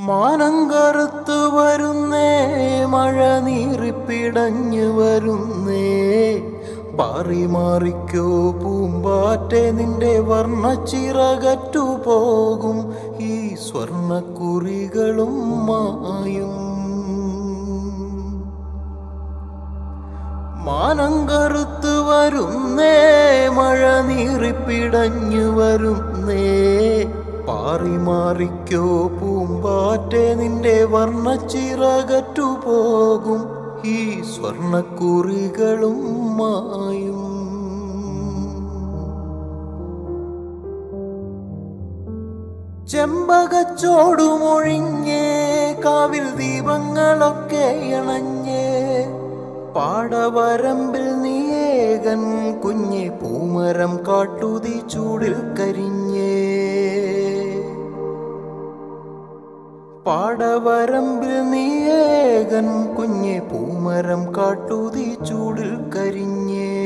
മാനം കറുത്തു വരുന്നേ, മഴ നീറിപ്പിടഞ്ഞു വരുന്നേ. പാറി മാറിക്കോ പൂമ്പാറ്റെ, നിന്റെ വർണ്ണച്ചിറകറ്റു പോകും ഈ സ്വർണ്ണക്കുറികളും മായും. മാനം കറുത്തു വരുന്നേ, മഴ നീറിപ്പിടഞ്ഞു വരുന്നേ. പാറി മാറിക്കോ പൂമ്പാറ്റെ, നിന്റെ വർണ്ണച്ചിറകറ്റു പോകും ഈ സ്വർണ്ണക്കുറികളും മായും. ചെമ്പകച്ചോടുമൊഴിഞ്ഞേ, കാവിൽ ദീപങ്ങളൊക്കെ ഇണഞ്ഞേ. പാടവരമ്പിൽ നീയേകൻ കുഞ്ഞെ, പൂമരം കാട്ടുതീ ചൂടിൽ കരിഞ്ഞേ. പാടവരമ്പിൽ നീയേകൻ കുഞ്ഞെ, പൂമരം കാട്ടുതീ ചൂടിൽ കരിഞ്ഞേ.